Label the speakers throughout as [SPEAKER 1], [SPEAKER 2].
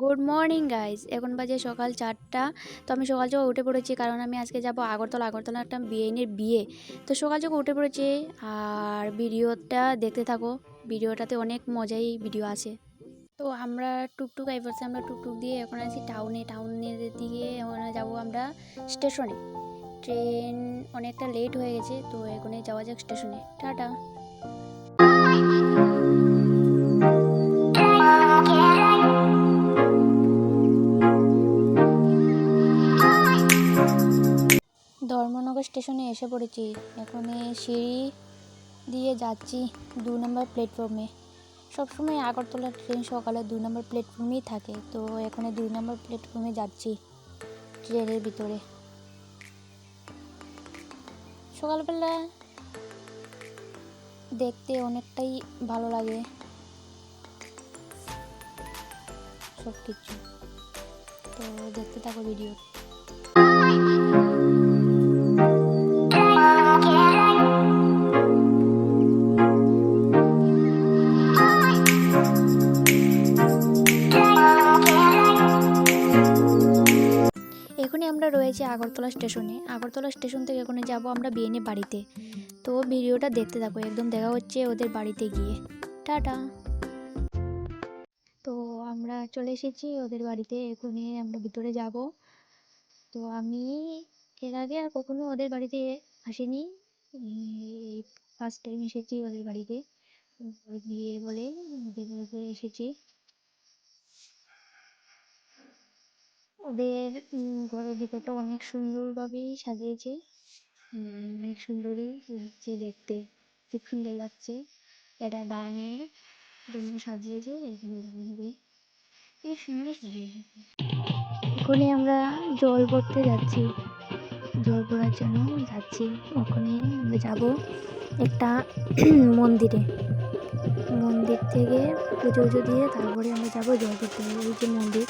[SPEAKER 1] Good morning guys, এখন বাজে সকাল 4টা। তো আমি সকাল থেকে উঠে পড়েছি, কারণ আমি আজকে যাব আগরতলা একটা বিয়ে। তো সকাল থেকে উঠে পড়েছি, আর ভিডিওটা দেখতে থাকো। ভিডিওটাতে অনেক মজাই ভিডিও আছে। তো আমরা টুকটুক পড়ছি, আমরা টুকটুক দিয়ে এখন আছি টাউনের দিকে। এখন যাবো আমরা স্টেশনে। ট্রেন অনেকটা লেট হয়ে গেছে, তো এখনই যাওয়া যাক স্টেশনে। টাটা। ধর্মনগর স্টেশনে এসে পড়েছি। এখানে সিঁড়ি দিয়ে যাচ্ছি 2 নম্বর প্ল্যাটফর্মে। সবসময় আগরতলার ট্রেন সকালে 2 নম্বর প্ল্যাটফর্মেই থাকে, তো এখানে 2 নম্বর প্ল্যাটফর্মে যাচ্ছি ট্রেনের ভিতরে। সকালবেলা দেখতে অনেকটাই ভালো লাগে সব কিছু, তো দেখতে থাকো ভিডিও। এখনই আমরা রয়েছি আগরতলা স্টেশনে। আগরতলা স্টেশন থেকে এখানে যাব আমরা বিএনএ বাড়িতে। তো ভিডিওটা দেখতে থাকো, একদম দেখা হচ্ছে ওদের বাড়িতে গিয়ে। টাটা। তো আমরা চলে এসেছি ওদের বাড়িতে, এখানে আমরা ভিতরে যাব। তো আমি এর আগে আর কখনো ওদের বাড়িতে আসিনি, ফার্স্ট টাইম এসেছি ওদের বাড়িতে। বিয়ে বলে ওদের বাড়িতে এসেছি। ওদের ঘরের ভিতরটা অনেক সুন্দরভাবেই সাজিয়েছে, অনেক সুন্দরই লাগছে দেখতে, খুব সুন্দর লাগছে। এটা ডাইনের জন্য সাজিয়েছে, কি সুন্দর সাজিয়েছে। ওখানে আমরা জল ভরতে যাচ্ছি, জল ভরার জন্য যাচ্ছি। ওখানে আমরা যাব একটা মন্দিরে। মন্দির থেকে পুজো দিয়ে তারপরে আমরা যাব জল ভরতে। এই যে মন্দির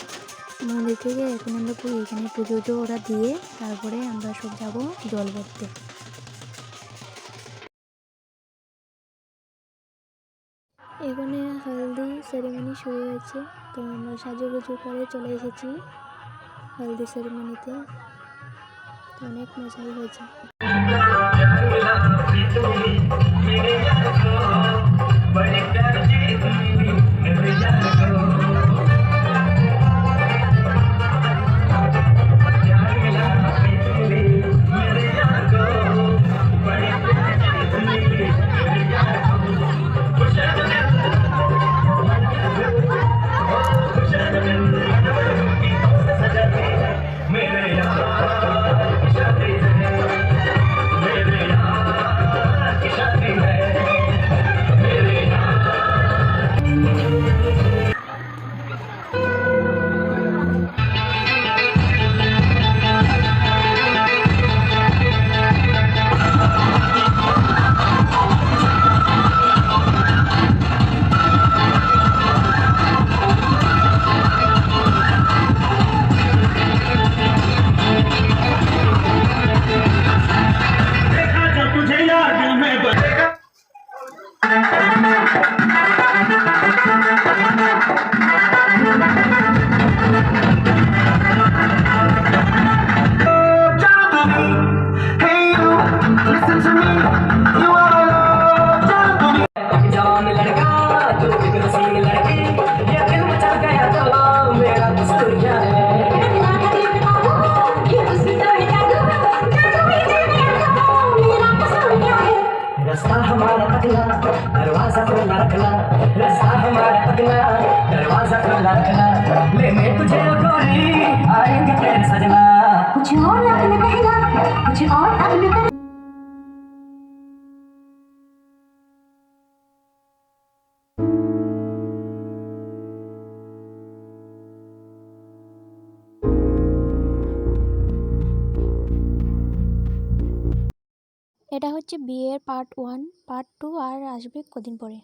[SPEAKER 1] থেকে এখন আমরা এখানে পুজো ওরা দিয়ে তারপরে আমরা সব যাব জল ভরতে। এখানে হলদি সেরেমনি শুরু হয়েছে, তো আমরা সাজুগুজু করে চলে এসেছি হলদি সেরেমনিতে। তো অনেক মজাই হয়েছে।
[SPEAKER 2] रास्ता हमारा पगला दरवाजा खुला रखना, रास्ता हमारा पगला दरवाजा खुला रखना, लेने तुझे गोरी आएंगे तेरे सजना। कुछ और लगने पहला, कुछ और लगने पहला।
[SPEAKER 1] এটা হচ্ছে বিয়ের পার্ট 1, পার্ট 2 আর আসবে কদিন পরে।